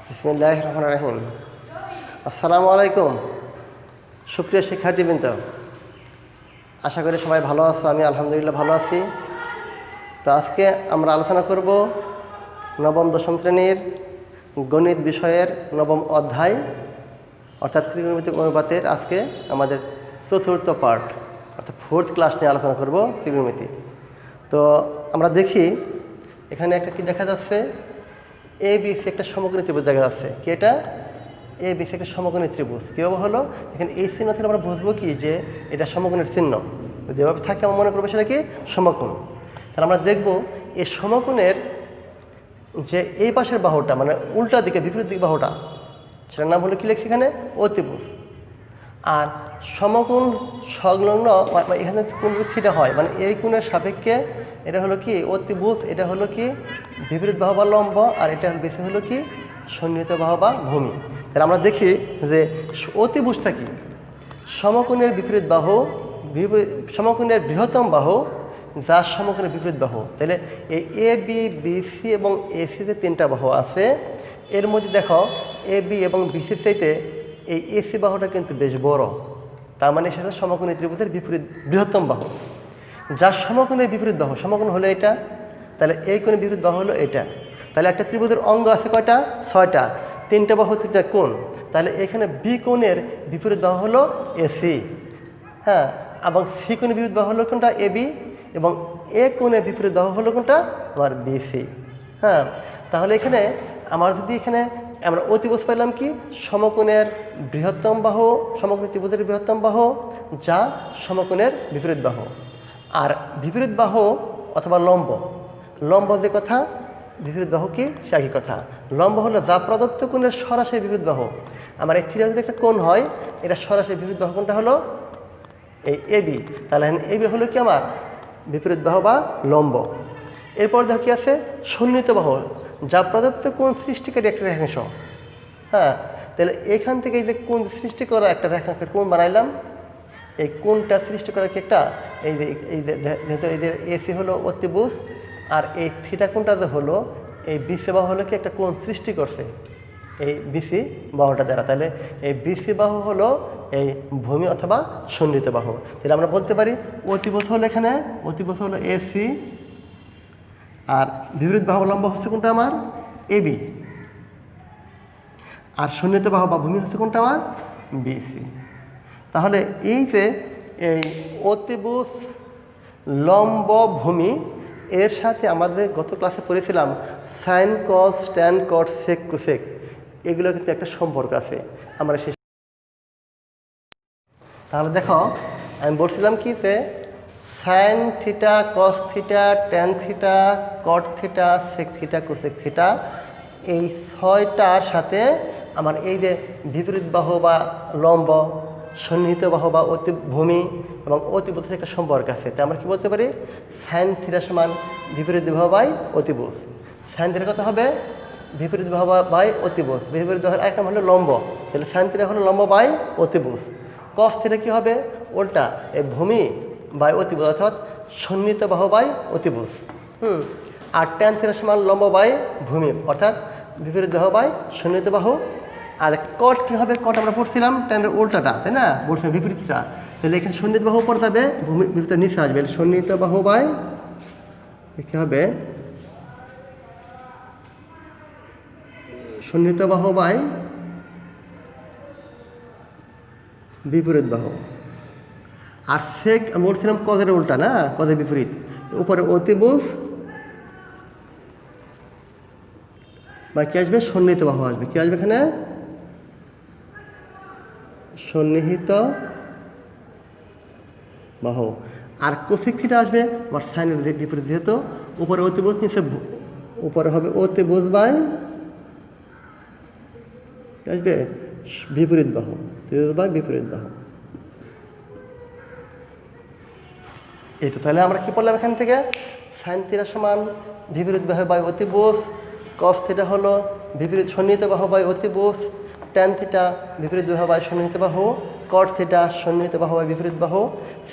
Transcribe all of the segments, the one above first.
বিসমিল্লাহির রহমানির রহিম। আসসালামু আলাইকুম সুপ্রিয় শিক্ষার্থীবৃন্দ, আশা করি সবাই ভালো আছো। আমি আলহামদুলিল্লাহ ভালো আছি। তো আজকে আমরা আলোচনা করব নবম দশম শ্রেণীর গণিত বিষয়ের নবম অধ্যায় অর্থাৎ ত্রিকোণমিতিক অনুপাতের আজকে আমাদের চতুর্থ পার্ট অর্থাৎ ফোর্থ ক্লাস নিয়ে আলোচনা করব ত্রিকোণমিতি। তো আমরা দেখি এখানে একটা কি দেখা যাচ্ছে, এ বি সি একটা সমকোণী ত্রিভুজ দেখা যাচ্ছে। কি এটা? এ বি সি একটা সমকোণী ত্রিভুজ। কীভাবে হলো? এখানে এই চিহ্ন থেকে আমরা বুঝবো কি যে এটা সমকোণের চিহ্ন। যেভাবে থাকে আমরা মনে করবো সেটা কি সমকোণ। তাহলে আমরা দেখব এই সমকোণের যে এই পাশের বাহুটা মানে উল্টা দিকে বিপরীত দিক বাহুটা, সেটার নাম হলো কি লিখছি এখানে? অতিভুজ। আর সমকোণ সংলগ্ন এখানে কোন থিটা হয় মানে এই কোণের সাপেক্ষে এটা হলো কি অতিভুজ, এটা হলো কি বিপরীত বাহু বা লম্ব, আর এটা বেশি হলো কি সন্নিহিত বাহু বা ভূমি। তাহলে আমরা দেখি যে অতিভুজটা কি? সমকোণের বিপরীত বাহু, সমকোণের বৃহত্তম বাহু যার সমকোণের বিপরীত বাহু। তাহলে এই এ বি বি সি এবং এসি যে তিনটা বাহু আছে, এর মধ্যে দেখো এ বি এবং বিসির চাইতে এই এসি বাহুটা কিন্তু বেশ বড়। তার মানে সেটা সমকোণী ত্রিভুজের বিপরীত বৃহত্তম বাহু। যার সমকোণের বিপরীত বাহু, সমকোণ হলো এটা, তাহলে এই কোণের বিপরীত বাহু হলো এটা। তাহলে একটা ত্রিভুজের অঙ্গ আছে কয়টা? 6টা। 3টা বাহু 3টা কোণ। তাহলে এখানে বি কোণের বিপরীত বাহু হলো এসি, হ্যাঁ, এবং সি কোণের বিপরীত বাহু হলো কোনটা? এ বি, এবং এ কোণের বিপরীত বাহু হলো কোনটা? আমার বিসি। হ্যাঁ, তাহলে এখানে আমার যদি এখানে আমরা অতিভুজ পাইলাম কি সমকোণের বৃহত্তম বাহু, সমকোণী ত্রিভুজের বৃহত্তম বাহু যা সমকোণের বিপরীত বাহু। আর বিপরীত বাহু অথবা লম্ব, লম্ব যে কথা, বিপরীত বাহু কি সে একই কথা। লম্ব হলো যা প্রদত্ত কোণের সরাসরি বিপরীত বাহু। আমার এই থিটা যদি একটা কোণ হয়, এটা সরাসরি বিপরীত বাহু কোণটা হলো এই এবি। তাহলে এবি হলো কি আমার বিপরীত বাহু বা লম্ব। এরপর দেখো কি আছে? সন্নিহিত বাহু যা প্রদত্ত কোণ সৃষ্টিকারী একটা রেখাংশ। হ্যাঁ, তাহলে এখান থেকে এই যে কোণ সৃষ্টি করা একটা রেখাংশের কোণ বানাইলাম, এই কোণটা সৃষ্টি করা কি একটা যেহেতু এই যে এসি হলো অতিভুজ, আর এই থিটা কোণটা যে হলো এই বিসি বাহু হলো কি একটা কোণ সৃষ্টি করছে এই বিসি বাহুটা দ্বারা। তাহলে এই বিসি বাহু হলো এই ভূমি অথবা সন্নিহিত বাহু। তাহলে আমরা বলতে পারি অতিভুজ হলো এখানে, অতিভুজ হলো এসি, আর বিপরীত বাহু লম্ব হচ্ছে কোনটা? আমার এবি। আর সন্নিহিত বাহু বা ভূমি হচ্ছে কোনটা? আমার বিসি। তাহলে এই যে এই অতিভুজ লম্ব ভূমি, এর সাথে আমাদের গত ক্লাসে পড়েছিলাম সাইন কস ট্যান কট সেক কুসেক, এগুলো কিন্তু একটা সম্পর্ক আছে। আমরা সেই তাহলে দেখো আমি বলছিলাম কি যে sine theta, cos theta, tan theta, cot theta, sec theta, cosec theta, এই 6টার সাথে আমার এই যে বিপরীত বাহু বা লম্ব, সন্নিহিত বাহু বা ভূমি এবং অতিভুজ একটা সম্পর্ক আছে। তাই আমরা কি বলতে পারি? সাইন থিটা সমান বিপরীত বাহু বাই অতিভুজ। সাইন থিটা কত হবে? বিপরীত বাহু বাই অতিভুজ। বিপরীত বাহুর একটা হলো লম্ব, তাহলে সাইন থিটা হলো লম্ব বাই অতিভুজ। কস থিটা কি হবে? উল্টা, এই ভূমি বাই অতিভুজ অর্থাৎ সন্নিহিত বাহু বাই অতিভুজ। আর ট্যান থিটা সমান লম্ব বাই ভূমি অর্থাৎ বিপরীত বাহু বাই সন্নিহিত বাহু। আর কট কি হবে? কট আমরা পড়ছিলাম ট্যানের উল্টাটা, তাই না? বলছিলাম বিপরীতটা। তাহলে এখানে সন্নিহিত বাহু উপর যাবে, ভূমি বিপরীত নিচে আসবে। সন্নিহিত বাহু বাই কি হবে? সন্নিহিত বাহু বাই বিপরীত বাহু। আর সেক আমি বলছিলাম কজের উল্টা না, কজের বিপরীত। উপরে অতিভুজ বা কি আসবে? সন্নিহিত বাহু আসবে। কি আসবে এখানে? সন্নিহিত বাহু। আর কোসেক থিটা আসবে আমার সাইনের বিপরীত, যেহেতু উপরে অতিভুজ নিচে উপরে হবে অতিভুজ বাই আসবে বিপরীত বাহু, ত্রিভুজ বাই বিপরীত বাহু। এই তো তাহলে আমরা কি বললাম এখান থেকে? সাইন থিটা সমান বিপরীত বাহু বাই অতিভুজ, কস থিটা হলো বিপরীত সন্নিহিত বাহু বাই অতিভুজ, ট্যান থিটা বিপরীত বাহু বাই সন্নিহিত বাহু, কট থিটা সন্নিহিত বাহু বাই বিপরীত বাহু,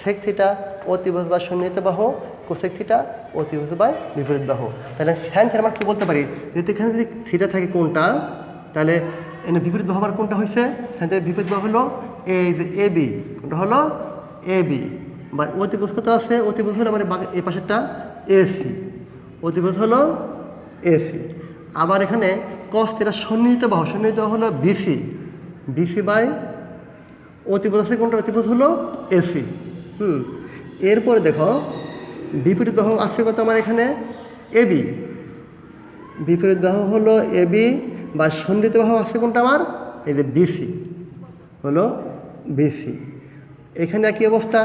সেক থিটা অতিভুজ বাই সন্নিহিত বাহু, কোসেক থিটা অতিভুজ বাই বিপরীত বাহু। তাহলে সাইন থিটা আমরা কি বলতে পারি? যেহেতু এখানে যদি থিটা থাকে কোনটা তাহলে এনে বিপরীত বাহু আমার কোনটা হয়েছে? সাইন বিপরীত বাহু হলো এই যে এ বি, কোনটা হলো এ বি। বা অতিভুজ কত আছে? অতিভুজ হলো আমার এই পাশেরটা এসি, অতিভুজ হলো এসি। আবার এখানে কস থিটা সন্নিহিত বাহু, সন্নিহিত বাহু হলো বিসি, বিসি বাই অতিভুজ আছে কোনটা? অতিভুজ হলো এসি। এরপরে দেখো বিপরীত বাহু আছে কত আমার এখানে? এবি, বিপরীত বাহু হলো এবি বা সন্নিহিত বাহু আছে কোনটা আমার? এই যে বিসি, হলো বিসি। এখানে একই অবস্থা,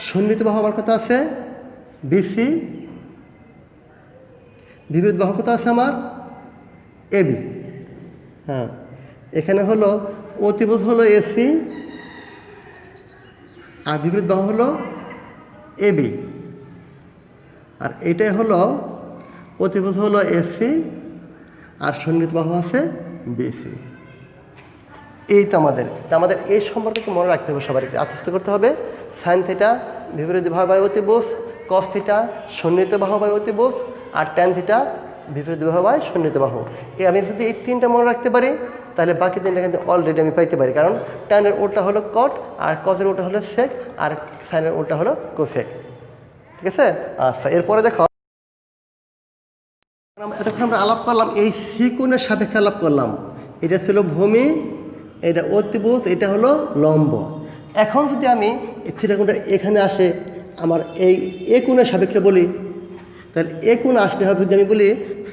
সন্নিহিত বাহু আমার কত আছে? বিসি, বিপরীত বাহু কত আছে আমার? এবি। হ্যাঁ, এখানে হলো অতিভুজ হলো এসি আর বিপরীত বাহু হলো এবি, আর এটাই হলো অতিভুজ হলো এসি আর সন্নিহিত বাহু আছে বিসি। এই তো আমাদের এই সম্পর্কে একটু মনে রাখতে হবে, সবার একটু আত্মস্থ করতে হবে। সাইন থিটা বিপরীত বাহু বাই অতিভুজ, কস থিটা সন্নিহিত বাহু বাই অতিভুজ, আর ট্যান থিটা বিপরীত বাহু বাই সন্নিহিত বাহু। আমি যদি এই তিনটা মনে রাখতে পারি তাহলে বাকি তিনটা কিন্তু অলরেডি আমি পাইতে পারি, কারণ ট্যানের ওটা হলো কট, আর কজের ওটা হলো সেক, আর সাইনের ওটা হলো কোসেক। ঠিক আছে? আচ্ছা, এরপরে দেখো এতক্ষণ আমরা আলাপ করলাম এই সি কোণের সাপেক্ষে আলাপ করলাম। এটা ছিল ভূমি, এটা অতিভুজ, এটা হলো লম্ব। এখন যদি আমি থিটা কোণটা এখানে আসে আমার এই এ কোণের সাপেক্ষে বলি, তাহলে এ কোণ আসলে হবে যদি আমি বলি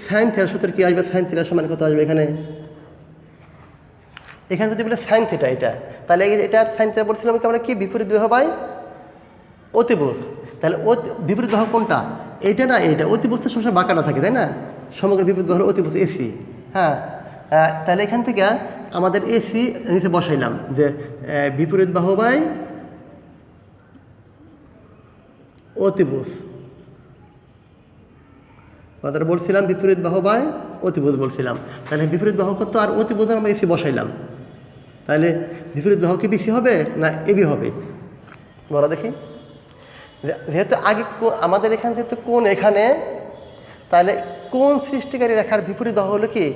সাইন থিটার সূত্র কী আসবে? সাইন থিটার সমান কত আসবে? এখানে যদি বলে সাইন থিটা, এটা তাহলে এটা সাইন থিটা বলছিলাম কি আমরা? কি বিপরীত বাহু বাই অতিভুজ। তাহলে বিপরীত বাহু কোনটা? এইটা না এইটা? অতিভুজটা সবসময় বাঁকাটা থাকে, তাই না? সমগ্র বিপরীত বাহু হলো অতিভুজ এসি। হ্যাঁ, তাহলে এখান থেকে আমাদের এসি নিচে বসাইলাম যে বিপরীত বাহু বাই অতিভুজ, আমাদের বলছিলাম বিপরীত বাহু বাই অতিভুজ বলছিলাম। তাহলে বিপরীত বাহু কত আর অতিভুজ আমরা এসি বসাইলাম, তাহলে বিপরীত বাহু কি বিসি হবে না এবি হবে? বলো দেখি। যেহেতু আগে আমাদের এখানে যেহেতু কোণ এখানে, তাহলে কোণ সৃষ্টিকারী রেখার বিপরীত বাহু হলো কি?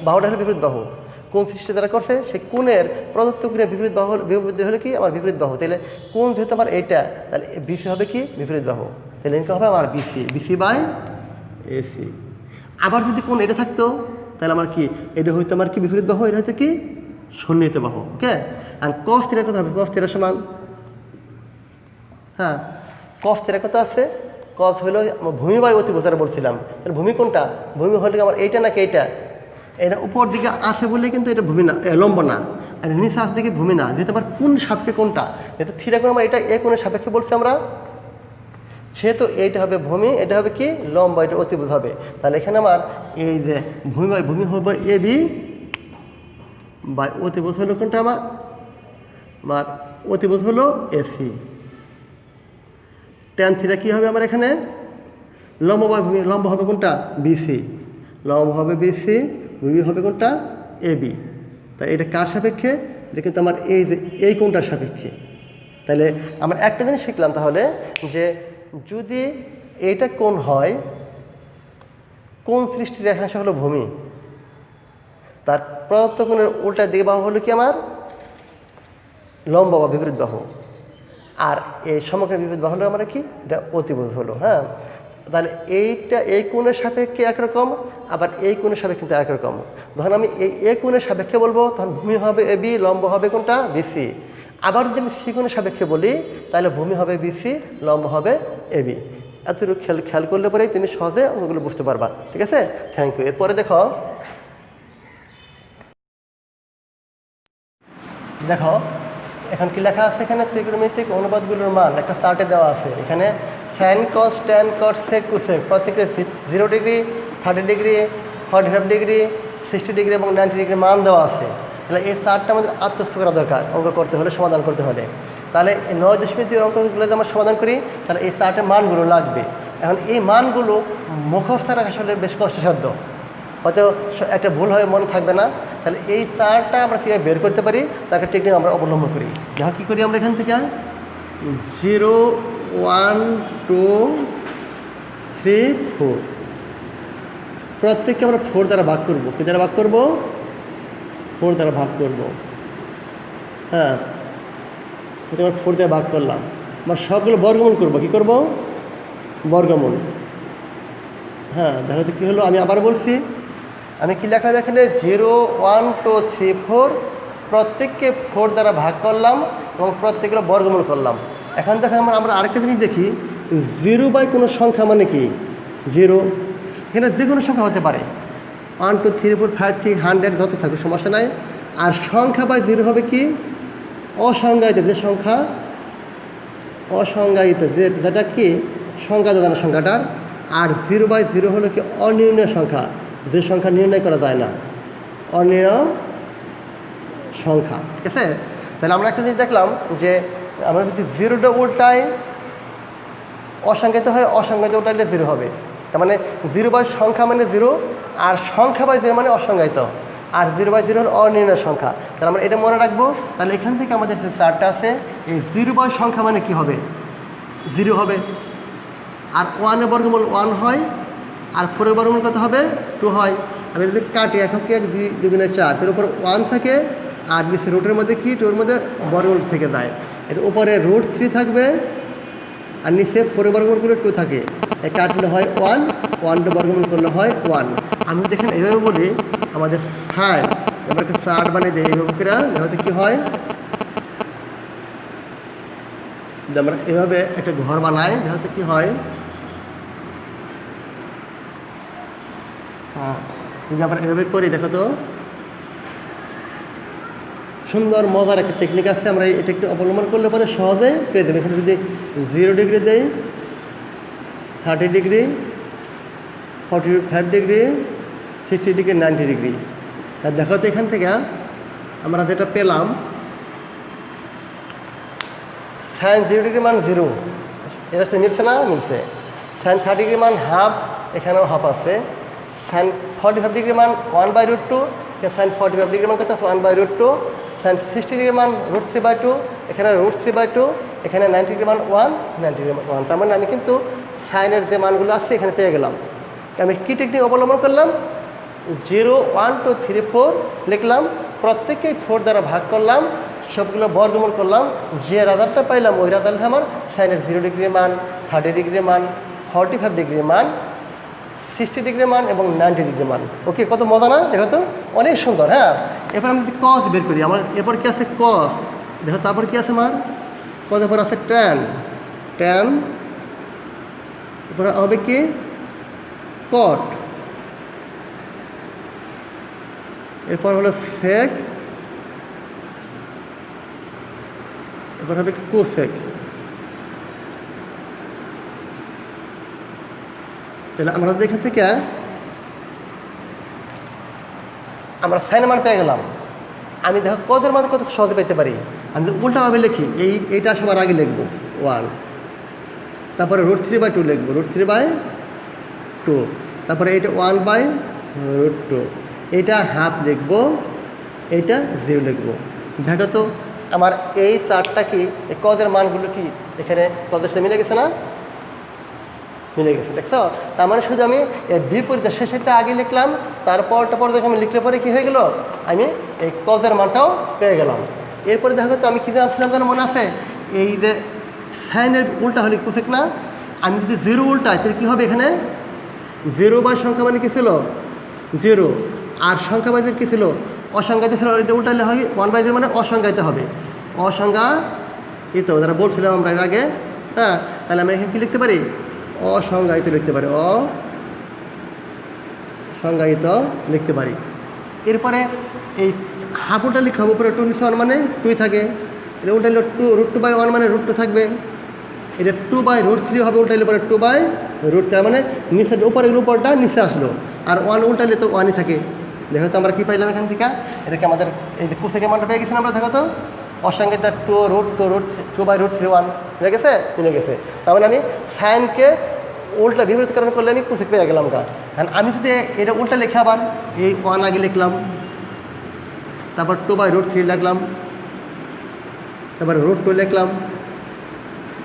বাহুটা হলো বিপরীত বাহু। কোণ সৃষ্টি যারা করছে সেই কোণের প্রদত্ত কোণের বিপরীত বাহু হলো কি? আমার বিপরীত বাহু। তাহলে কোণ যেহেতু আমার এইটা, তাহলে বিসি হবে কি? বিপরীত বাহু। তাহলে এটা হবে আমার বিসি, বিসি বাই এসি। আবার যদি কোণ এটা থাকতো তাহলে আমার কি? এটা হইতো আমার কি? বিপরীত বাহু। এটা হয়তো কি? সন্নিহিত বাহু। ওকে, আর কস থিটা কত হবে? কস থিটা সমান, হ্যাঁ, কস থিটা কত আছে? কস হলো ভূমি বাই অতিভুজ বলছিলাম। তাহলে ভূমি কোনটা? ভূমি হলে আমার এইটা নাকি এইটা? এটা উপর দিকে আছে বলে কিন্তু এটা ভূমি না, লম্ব না। আর নিচে আছে দিকে ভূমি না। যেহেতু আমার কোন সাপেক্ষে কোনটা? যেহেতু থিটা কোণ আমার এটা এ কোণের সাপেক্ষে বলছি আমরা, সেহেতু এইটা হবে ভূমি, এটা হবে কি? লম্ব, এটা অতিভুজ হবে। তাহলে এখানে আমার এই যে ভূমি হবে এ বি বাই অতিভুজ হলো কোনটা? আমার অতিভুজ হলো এসি। ট্যান থিটা কী হবে আমার এখানে? লম্ব বাই ভূমি, লম্ব হবে কোনটা? বিসি, লম্ব হবে বিসি, ভূমি হবে কোনটা? এবি। তাই এটা কার সাপেক্ষে? এটা কিন্তু আমার এই যে এই কোণটার সাপেক্ষে। তাহলে আমরা একটা জিনিস শিখলাম তাহলে, যে যদি এইটা কোণ হয়, কোণ সৃষ্টির রেখাংশ হলো ভূমি, তার প্রদত্ত কোণের উল্টা দিকে বাহু হলো কি? আমার লম্ব বা বিপরীত বাহু। আর এই সমগ্র বিপরীত বাহু হলো আমার কি? এটা অতিভুজ হলো। হ্যাঁ, তাহলে এইটা এই কোণের সাপেক্ষে একরকম, আবার এই কোণের সাপেক্ষে কিন্তু একরকম। যখন আমি এই কোণের সাপেক্ষে বলবো তখন ভূমি হবে এবি, লম্ব হবে কোনটা? বিসি। আবার যদি আমি সি কোণের সাপেক্ষে বলি তাহলে ভূমি হবে বিসি, লম্ব হবে এবি। এতটুকু খেয়াল করলে পরেই তুমি সহজে ওগুলো বুঝতে পারবা। ঠিক আছে, থ্যাংক ইউ। এরপরে দেখো এখন কি লেখা আছে? এখানে ত্রিকোণমিতিক অনুপাতগুলোর মান একটা চার্টে দেওয়া আছে। এখানে সাইন কস, ট্যান কট, সেক, কুসেক প্রত্যেকটা 0 ডিগ্রি, 30 ডিগ্রি, 45 ডিগ্রি, 60 ডিগ্রি এবং 90 ডিগ্রি মান দেওয়া আছে। তাহলে এই চার্টটা আমাদের আত্মস্থ করা দরকার অঙ্ক করতে হলে, সমাধান করতে হলে। তাহলে এই 9.2 অঙ্কগুলো যদি আমরা সমাধান করি তাহলে এই চার্টের মানগুলো লাগবে। এখন এই মানগুলো মুখস্থ রাখা আসলে বেশ কষ্টসাধ্য, হয়তো একটা ভুল হয়ে মনে থাকবে না। তাহলে এই চার্টটা আমরা কীভাবে বের করতে পারি তার একটা টেকনিক আমরা অবলম্বন করি। যা কী করি আমরা এখান থেকে 0, 1, 2, 3, 4 প্রত্যেককে আমরা 4 দ্বারা ভাগ করবো। কী দ্বারা ভাগ করবো? 4 দ্বারা ভাগ করব। হ্যাঁ, প্রথমে 4 দিয়ে ভাগ করলাম, আমার সবগুলো বর্গমূল করব। কি করব? বর্গমূল। হ্যাঁ, দেখো তো কী হলো। আমি আবার বলছি, আমি কি লেখলাম এখানে 0 1 2 3 4 প্রত্যেককে 4 দ্বারা ভাগ করলাম এবং প্রত্যেকগুলো বর্গমূল করলাম। এখন দেখো আমরা আরেকটা জিনিস দেখি, 0 বাই কোনো সংখ্যা মানে কি? 0। এখানে যে কোনো সংখ্যা হতে পারে, 1 2 3 4 5 6 100 যত থাকবে সমস্যা নাই। আর সংখ্যা বাই 0 হবে কি? অসংজ্ঞায়িত যে সংখ্যা, অসংজ্ঞায়িত যেটা কি সংখ্যা জানা সংখ্যাটার। আর 0 বাই 0 হলো কি অনির্ণয় সংখ্যা, যে সংখ্যা নির্ণয় করা যায় না, অনির্ণয় সংখ্যা। ঠিক আছে? তাহলে আমরা একটা জিনিস দেখলাম যে আমরা যদি 0টা উল্টাই অসংজ্ঞায়িত হয়, অসংজ্ঞায়িত উল্টাইলে 0 হবে। তার মানে 0 বাই সংখ্যা মানে 0, আর সংখ্যা বাই 0 মানে অসংজ্ঞায়িত, আর 0 বাই 0 হল অনির্ণয় সংখ্যা। তাহলে আমরা এটা মনে রাখবো। তাহলে এখান থেকে আমাদের যে চারটা আছে, এই 0 বাই সংখ্যা মানে কি হবে? 0 হবে। আর 1 এর বর্গমূল 1 হয়, আর 4 এর বর্গমূল কত হবে? 2 হয়। আমি যদি কাটি, এককে 2 2 গুণে 4, এর উপর 1 থাকে, আর নিচে রুটের মধ্যে কি 2 এর মধ্যে বর্গমূল থেকে যায়। এর উপরে √3 থাকবে, আর নিচে 4 এর বর্গমূল করলে 2 থাকে। এই কাটলে হয় 1, 1 বর্গমূল করলে হয় 1। আমি দেখেন এইভাবে বলি, আমাদের সাইন এবার একটা চার্ট বানিয়ে দেয় এইভাবে করে, হয়তো কী হয়, আমরা এভাবে একটা ঘর বানাই, হয়তো কী হয়। হ্যাঁ, যদি আমরা এভাবে করি, দেখো তো সুন্দর মজার একটা টেকনিক আছে। আমরা এটা একটু অবলম্বন করলে পরে সহজে পেয়ে দেবো। এখানে যদি 0 ডিগ্রি দেই, 30 ডিগ্রি, 45 ডিগ্রি, 60 ডিগ্রি, 90 ডিগ্রি। আর দেখো তো এখান থেকে আমরা যেটা পেলাম, সাইন 0 ডিগ্রি মান 0, এটা মিলছে না? মিলছে। সাইন 30 ডিগ্রি মান হাফ, এখানেও হাফ আছে। সাইন 45 ডিগ্রি মান 1/√2, সাইন 45 ডিগ্রি মান কত আছে? 1/√2। সাইন 60 ডিগ্রি মান √3/2, এখানে √3/2, এখানে 90 ডিগ্রি মান 1, 90 ডিগ্রি মান 1। তার মানে আমি কিন্তু সাইনের যে মানগুলো আছে এখানে পেয়ে গেলাম। আমি কী টেকনিক অবলম্বন করলাম? 0 1 2 3 4 লিখলাম, প্রত্যেককেই 4 দ্বারা ভাগ করলাম, সবগুলো বর্গমূল করলাম। যে রেজাল্টটা পাইলাম ওই রেজাল্টে আমার সাইনের 0 ডিগ্রি মান, 30 ডিগ্রি মান, 45 ডিগ্রি মান, 60 ডিগ্রি মান এবং 90 ডিগ্রি মান। ওকে, কত মজা না? দেখো তো অনেক সুন্দর। হ্যাঁ, এরপর আমি যদি কস বের করি, আমার এরপর কি আছে? কস। দেখো তারপর কি আছে আমার? কত এরপর আছে? ট্যান। ট্যান এরপর হবে কি? কট। এরপর হলো সেক, এরপর হবে কোসেক। তাহলে আমরা এখান থেকে আমরা সাইনের মান পেয়ে গেলাম। আমি দেখো কদের মান কত সহজে পেতে পারি। আমি যদি উল্টাভাবে লিখি, এইটা সবার আগে লিখবো 1, তারপরে √3/2 লিখবো, √3/2, তারপরে এইটা 1/√2, এইটা হাফ লিখবো, এইটা 0 লিখবো। দেখো তো আমার এই চারটা কি, এই কদের মানগুলো কি এখানে কদের সাথে মিলে গেছে না? মিলে গেছে, দেখছো? তার মানে শুধু আমি বিপরীত শেষেরটা আগে লিখলাম, তারপরটা পর যখন আমি লিখলে পরে কী হয়ে গেল, আমি এই কদের মানটাও পেয়ে গেলাম। এরপরে দেখো তো আমি কী জানছিলাম কেন মনে আছে? এই যে সাইনের উল্টা হলে কোসেক না? আমি যদি 0 উল্টাই তাহলে কী হবে? এখানে 0 বাই সংখ্যা মানে কী ছিল? 0। আর সংখ্যা বাই কী ছিল? অসংজ্ঞায়িত ছিল। এটা উল্টালে হয় 1/0 মানে অসংজ্ঞায়িত হবে, অসংজ্ঞায়িত, যারা বলছিলাম আমরা এর আগে। হ্যাঁ, তাহলে আমি এখানে কী লিখতে পারি? অসংজ্ঞায়িত লিখতে পারি, অসংজ্ঞায়িত লিখতে পারি। এরপরে এই হাফ উল্টা লিখতে হবে, উপরে 2 নিচে 1 মানে 2 থাকে। এটা উল্টাইলে √2/1 মানে √2 থাকবে। এটা 2/√3 হবে, উল্টাইলে পরে 2/√3 মানে নিচের উপরে উপরটা নিচে আসলো, আর 1 উল্টাইলে তো 1ই থাকে। দেখো তো আমরা কী পাইলাম এখান থেকে? এটাকে আমাদের এই যে কোসেকের মানটা পেয়ে গেছিলাম আমরা। দেখো তো অসংজ্ঞায়িত 2/√3/1 মিলে গেছে, মিলে গেছে। তার মানে আমি সাইনকে উল্টা বিপরীতকরণ করলে আমি কোসেক পেয়ে গেলাম। কারণ আমি যদি এটা উল্টা লিখে আবার এই 1 আগে লিখলাম, তারপর 2/√3 লিখলাম, তারপর √2 লিখলাম,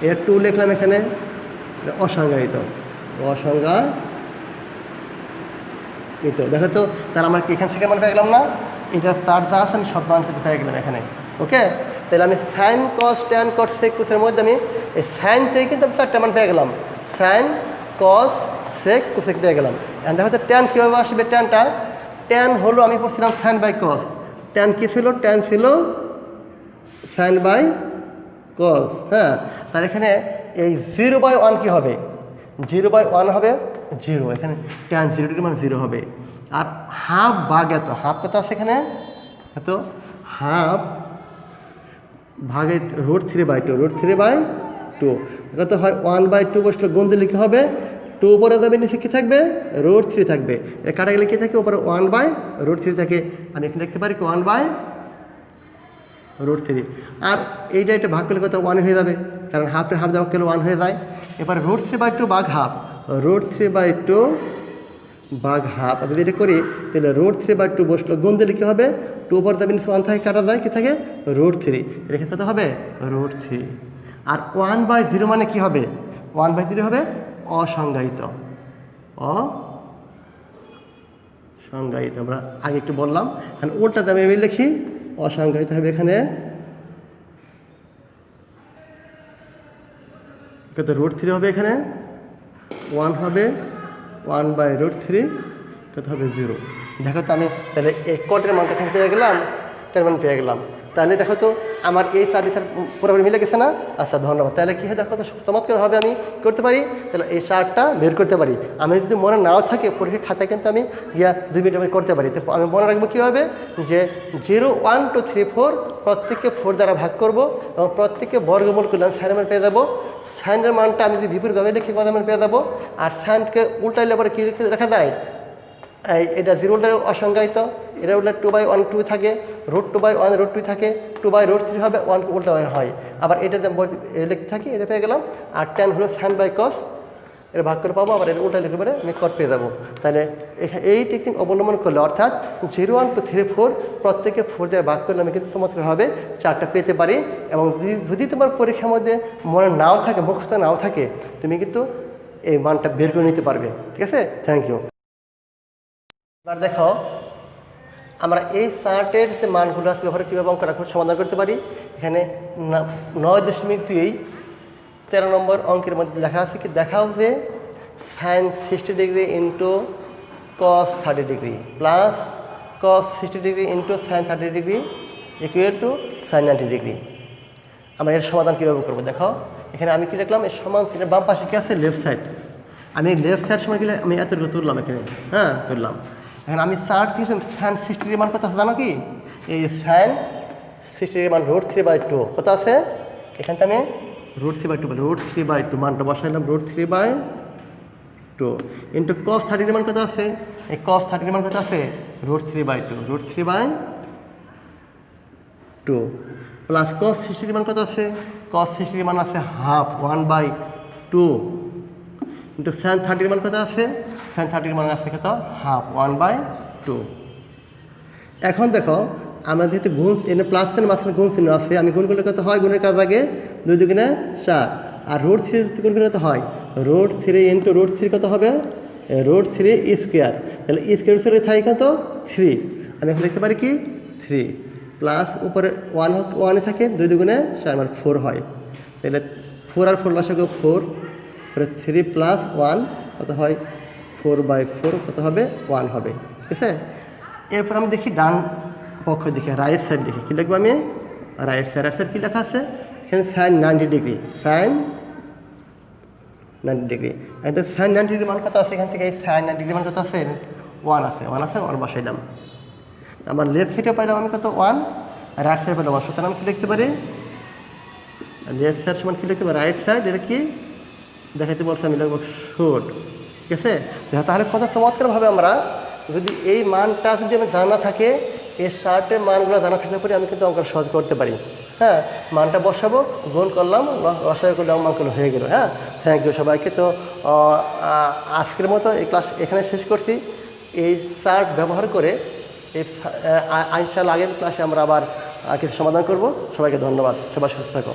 এর 2 লিখলাম এখানে, অসংজ্ঞায়িত, অসংজ্ঞায়িত। এই তো দেখো তো, তাহলে আমার কি এখানে সেকেন্ড মান পেয়ে গেলাম না? এটার চার যা আছে আমি সব মান কিন্তু পেয়ে গেলাম এখানে। ওকে, তাহলে আমি সাইন কস ট্যান কট সেক কোসের মধ্যে আমি এই সাইন থেকে কিন্তু আমি 4টা মান পেয়ে গেলাম। সাইন কস সেক কোসেক পেয়ে গেলাম। এখন দেখো তো ট্যান কীভাবে আসবে? ট্যানটা, ট্যান হলো আমি পড়ছিলাম সাইন বাই কস। ট্যান কী ছিল? ট্যান ছিল সাইন বাই কস। হ্যাঁ, তাহলে এখানে এই 0/1 কী হবে? 0/1 হবে 0, এখানে ট্যান 0 মানে 0 হবে। আর হাফ ভাগ এত, হাফ কত আছে এখানে? এত হাফ ভাগে √3/2, √3/2 কত হয়? 1/2 বসলে গুণ দিলে কী হবে? 2 উপরে যাবে, নিচে কী থাকবে? √3 থাকবে। এটা কাটা গেলে কী থাকে? উপরে 1/√3 থাকে। আমি এখানে লিখতে পারি কি 1/√3। আর এইটা এটা ভাগ করলে কত? 1 হয়ে যাবে, কারণ হাফের হাফ ভাগ করলে 1 হয়ে যায়। এবার √3/2 ভাগ হাফ, √3/2 ভাগ হাফ। আমি যদি এটা করি তাহলে √3/2 বসলো, গুণ দিলে কী হবে? 2 উপর যাবে, নিচে 1 থাকে, কাটা যায়, কী থাকে? √3। এখানে কত হবে? √3। আর 1/0 মানে কী হবে? 1/0 হবে অসংজ্ঞায়িত। অসংজ্ঞায়িত আমরা আগে একটু বললাম, কারণ ওটাতে আমি লিখি অসংজ্ঞায়িত হবে। এখানে কত? √3 হবে, এখানে 1 হবে, 1/√3 কত হবে? 0। দেখো তো আমি তাহলে এই কটের মানটা এখানে পেয়ে গেলাম, এটার মান পেয়ে গেলাম। তাহলে দেখো তো আমার এই সার্ভিসের পুরোপুরি মিলে গেছে না? আচ্ছা, ধন্যবাদ। তাহলে কী হয় দেখো তো, চমৎকারভাবে আমি করতে পারি। তাহলে এই চার্টটা বের করতে পারি। আমি যদি মনে নাও থাকে পরীক্ষার খাতায় কিন্তু আমি 2 মিনিট আমি করতে পারি। তো আমি মনে রাখবো কীভাবে, যে 0, 1, 2, 3, 4 প্রত্যেককে 4 দ্বারা ভাগ করব এবং প্রত্যেককে বর্গমূল করলে আমি সাইনের মান পেয়ে যাবো। সাইনের মানটা আমি যদি বিপরীতভাবে লিখে কত মান পেয়ে যাবো। আর সাইনকে উল্টাইলে পরে কী লেখা যায়? এটা 0 অসংজ্ঞায়িত, এটা উল্টা 2/1 থাকে, √2/1 √2 থাকে, 2/√3 হবে, 1 উল্টা হয়। আবার এটাতে লিখতে থাকি, এটা পেয়ে গেলাম। আর ট্যান হলো সাইন বাই কস, এটা ভাগ করে পাবো, আবার এটা উল্টা লিখে পরে আমি কট পেয়ে যাবো। তাহলে এই টেকনিক অবলম্বন করলে, অর্থাৎ 0, 1, 2, 3, 4 প্রত্যেকে 4 দিয়ে ভাগ করলে আমি কিন্তু চমৎকারভাবে চারটা পেতে পারি। এবং যদি তোমার পরীক্ষার মধ্যে মনে নাও থাকে, মুখস্থ নাও থাকে, তুমি কিন্তু এই মানটা বের করে নিতে পারবে। ঠিক আছে, থ্যাংক ইউ। এবার দেখো আমরা এই চার্টের যে মানগুলো আছে ব্যবহার কীভাবে অঙ্কটা সমাধান করতে পারি। এখানে 9.2 13 নম্বর অঙ্কের মধ্যে লেখা আছে কি? দেখাও যে sine 60 degree into cos 30 degree plus cos 60 degree into sine 30 degree equal to sine 90 degree. আমরা এর সমাধান কীভাবে করবো দেখো। এখানে আমি কি লিখলাম? এই সমান চিহ্নের বাম পাশে কি আছে? Left side. আমি লেফট সাইড সময় গেলে আমি এতটুকু তুললাম এখানে, হ্যাঁ তুললাম। এখন আমি চার্ট থেকে সাইন 60 ডিগ্রি মান কত আছে জানো কি? এই সাইন 60 ডিগ্রি মান √3/2 কত আছে? এখান থেকে আমি √3/2 √3/2 মানটা বসাইলাম, √3/2 ইন্টু কস 30 ডিগ্রি মান কত আছে? এই কস 30 ডিগ্রি মান কত আছে? √3/2 প্লাস কস 60 ডিগ্রি মান কত আছে? কস 60 ডিগ্রি মান আছে হাফ, 1/2 ইন্টু সাইন 30 ডিগ্রি মান কত আছে? সাইন 30 ডিগ্রি মান আছে কত? হাফ, 1/2। এখন দেখো আমরা যেহেতু গুণ এনে প্লাস চিহ্ন মাঝখানে গুণ চিহ্ন আছে, আমি গুণ করলে কত হয়? গুণের কাজ আগে 2 2 4, আর √3 গুণ করলে কত হয়? √3 ইন্টু √3 কত হবে? √3 স্কোয়ার। তাহলে স্কোয়ার স্কোয়ারে থাকে কত? 3। আমি এখন লিখতে পারি কি? 3 প্লাস উপরে 1 থাকে, 2 2 4 মানে 4 হয়। তাহলে 4 আর 4 লসাগু 4, 3 প্লাস 1 কত হয়? 4/4 কত হবে? 1 হবে। ঠিক আছে, এরপর আমি দেখি ডান পক্ষ দেখি, রাইট সাইড দেখি, কী লিখবো আমি? রাইট সাইড কী লেখা আছে? এখানে সাইন 90 ডিগ্রি, সাইন 90 ডিগ্রি। এখানে সাইন 90 ডিগ্রি মান কত আছে? এখান থেকে এই সাইন 90 ডিগ্রি মান কত আছে? 1 আছে, 1 বসাইলাম। আমার লেফট সাইডে পাইলাম আমি কত? 1, রাইট সাইড পেলাম 1। সুতরাং আমি কী লিখতে পারি? লেফট সাইড সমান কী লিখতে পারি? Right side. এটা কি দেখাইতে বলছে? আমি লিখবো শুড। ঠিক আছে, তাহলে কত চমৎকারভাবে আমরা যদি এই মানটা যদি আমি জানা থাকে, এই চার্টের মানগুলো জানা থাকলে পরে আমি কিন্তু অঙ্কটা সহজ করতে পারি। হ্যাঁ, মানটা বসাবো, গুণ করলাম, রসায়ন করলাম, মানগুলো হয়ে গেল। হ্যাঁ, থ্যাংক ইউ সবাইকে। তো আজকের মতো এই ক্লাস এখানে শেষ করছি। এই চার্ট ব্যবহার করে এই ইনশাআল্লাহ আগের ক্লাসে আমরা আবার কিছু সমাধান করব। সবাইকে ধন্যবাদ, সবাই সুস্থ থাকো।